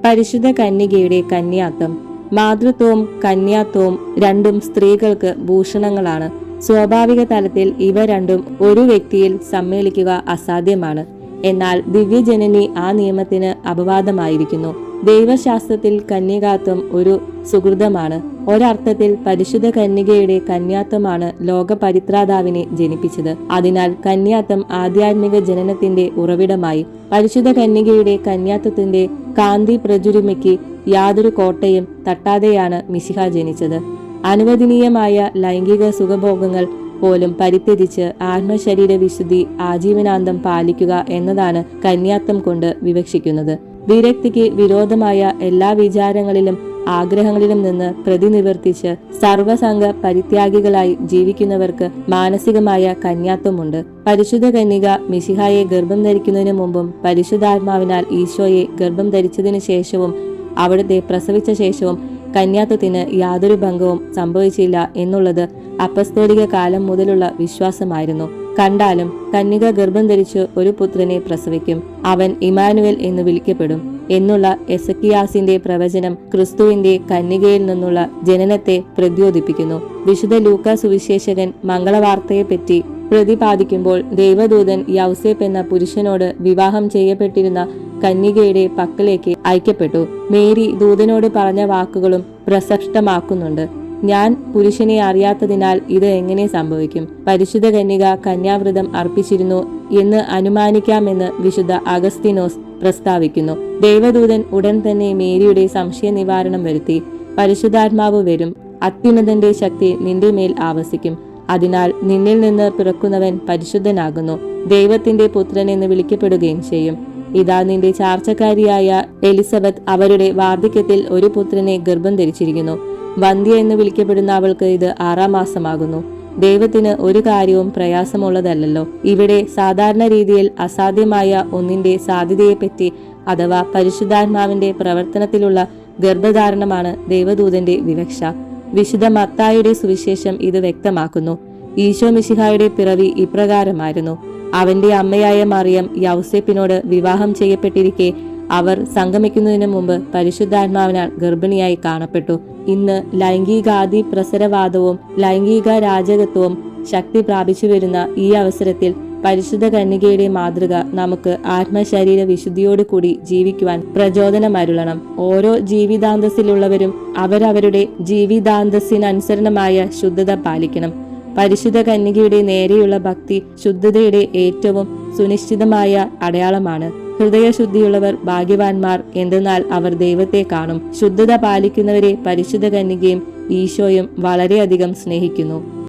പരിശുദ്ധ കന്യകയുടെ കന്യാത്വം. മാതൃത്വവും കന്യാത്വവും രണ്ടും സ്ത്രീകൾക്ക് ഭൂഷണങ്ങളാണ്. സ്വാഭാവിക തലത്തിൽ ഇവ രണ്ടും ഒരു വ്യക്തിയിൽ സമ്മേളിക്കുക അസാധ്യമാണ്. എന്നാൽ ദിവ്യജനനി ആ നിയമത്തിന് അപവാദമായിരിക്കുന്നു. ദൈവശാസ്ത്രത്തിൽ കന്യകാത്വം ഒരു സുഹൃതമാണ്. ഒരർത്ഥത്തിൽ പരിശുദ്ധ കന്യകയുടെ കന്യാത്വമാണ് ലോക പരിത്രാതാവിനെ ജനിപ്പിച്ചത്. അതിനാൽ കന്യാത്വം ആധ്യാത്മിക ജനനത്തിന്റെ ഉറവിടമായി. പരിശുദ്ധ കന്യകയുടെ കന്യാത്വത്തിന്റെ കാന്തി പ്രചുരിമയ്ക്ക് യാതൊരു കോട്ടയും തട്ടാതെയാണ് മിശിഹ ജനിച്ചത്. അനുവദനീയമായ ലൈംഗിക സുഖഭോഗങ്ങൾ പോലും പരിത്യജിച്ച് ആത്മശരീര വിശുദ്ധി ആജീവനാന്തം പാലിക്കുക എന്നതാണ് കന്യാത്വം കൊണ്ട് വിവക്ഷിക്കുന്നത്. വിരക്തിക്ക് വിരോധമായ എല്ലാ വിചാരങ്ങളിലും ആഗ്രഹങ്ങളിലും നിന്ന് പ്രതിനിവർത്തിച്ച് സർവസംഘ പരിത്യാഗികളായി ജീവിക്കുന്നവർക്ക് മാനസികമായ കന്യാത്വമുണ്ട്. പരിശുദ്ധ കന്യക മിശിഹായെ ഗർഭം ധരിക്കുന്നതിനു മുമ്പും പരിശുദ്ധാത്മാവിനാൽ ഈശോയെ ഗർഭം ധരിച്ചതിനു ശേഷവും അവിടുത്തെ പ്രസവിച്ച ശേഷവും കന്യാത്വത്തിന് യാതൊരു ഭംഗവും സംഭവിച്ചില്ല എന്നുള്ളത് അപ്പസ്തോലിക കാലം മുതലുള്ള വിശ്വാസമായിരുന്നു. കണ്ടാലും കന്യക ഗർഭം ധരിച്ച് ഒരു പുത്രനെ പ്രസവിക്കും, അവൻ ഇമ്മാനുവേൽ എന്ന് വിളിക്കപ്പെടും എന്നുള്ള എസക്കിയാസിന്റെ പ്രവചനം ക്രിസ്തുവിന്റെ കന്യകയിൽ നിന്നുള്ള ജനനത്തെ പ്രദ്യോതിപ്പിക്കുന്നു. വിശുദ്ധ ലൂക്കാ സുവിശേഷകൻ മംഗളവാർത്തയെപ്പറ്റി പ്രതിപാദിക്കുമ്പോൾ ദൈവദൂതൻ യൗസേപ്പ് എന്ന പുരുഷനോട് വിവാഹം ചെയ്യപ്പെട്ടിരുന്ന കന്യകയുടെ പക്കലേക്ക് അയക്കപ്പെട്ടു. മേരി ദൂതനോട് പറഞ്ഞ വാക്കുകളും പ്രസക്തമാക്കുന്നുണ്ട്. ഞാൻ പുരുഷനെ അറിയാത്തതിനാൽ ഇത് എങ്ങനെ സംഭവിക്കും? പരിശുദ്ധ കന്യക കന്യാവ്രതം അർപ്പിച്ചിരുന്നു എന്ന് അനുമാനിക്കാമെന്ന് വിശുദ്ധ അഗസ്തീനോസ് പ്രസ്താവിക്കുന്നു. ദൈവദൂതൻ ഉടൻ തന്നെ മേരിയുടെ സംശയ നിവാരണം വരുത്തി. പരിശുദ്ധാത്മാവ് വരും, അത്യുന്നതന്റെ ശക്തി നിന്റെ മേൽ ആവസിക്കും. അതിനാൽ നിന്നിൽ നിന്ന് പിറക്കുന്നവൻ പരിശുദ്ധനാകുന്നു, ദൈവത്തിന്റെ പുത്രൻ എന്ന് വിളിക്കപ്പെടുകയും ചെയ്യും. ഇതാ നിന്റെ ചാർച്ചക്കാരിയായ എലിസബത്ത് അവരുടെ വാർദ്ധക്യത്തിൽ ഒരു പുത്രനെ ഗർഭം ധരിച്ചിരിക്കുന്നു. വന്ധ്യ എന്ന് വിളിക്കപ്പെടുന്ന അവൾക്ക് ഇത് 6-ാം മാസമാകുന്നു. ദൈവത്തിന് ഒരു കാര്യവും പ്രയാസമുള്ളതല്ലോ. ഇവിടെ സാധാരണ രീതിയിൽ അസാധ്യമായ ഒന്നിന്റെ സാധ്യതയെപ്പറ്റി അഥവാ പരിശുദ്ധാത്മാവിന്റെ പ്രവർത്തനത്തിലുള്ള ഗർഭധാരണമാണ് ദൈവദൂതന്റെ വിവക്ഷ. വിശുദ്ധ മത്തായിയുടെ സുവിശേഷം ഇത് വ്യക്തമാക്കുന്നു. ഈശോ മിശിഹായുടെ പിറവി ഇപ്രകാരമായിരുന്നു. അവന്റെ അമ്മയായ മറിയം യൗസേപ്പിനോട് വിവാഹം ചെയ്യപ്പെട്ടിരിക്കെ അവർ സംഗമിക്കുന്നതിന് മുമ്പ് പരിശുദ്ധാത്മാവിനാൽ ഗർഭിണിയായി കാണപ്പെട്ടു. ഇന്ന് ലൈംഗികാദി പ്രസരവാദവും ലൈംഗിക രാജകത്വവും ശക്തി പ്രാപിച്ചു വരുന്ന ഈ അവസരത്തിൽ പരിശുദ്ധ കന്യകയുടെ മാതൃക നമുക്ക് ആത്മശരീര വിശുദ്ധിയോട് കൂടി ജീവിക്കുവാൻ പ്രചോദനമരുളണം. ഓരോ ജീവിതാന്തസ്സിലുള്ളവരും അവരവരുടെ ജീവിതാന്തസ്സിനനുസരണമായ ശുദ്ധത പാലിക്കണം. പരിശുദ്ധ കന്യകയുടെ നേരെയുള്ള ഭക്തി ശുദ്ധതയുടെ ഏറ്റവും സുനിശ്ചിതമായ അടയാളമാണ്. ഹൃദയശുദ്ധിയുള്ളവർ ഭാഗ്യവാന്മാർ, എന്തെന്നാൽ അവർ ദൈവത്തെ കാണും. ശുദ്ധത പാലിക്കുന്നവരെ പരിശുദ്ധ കന്യകയും ഈശോയും വളരെയധികം സ്നേഹിക്കുന്നു.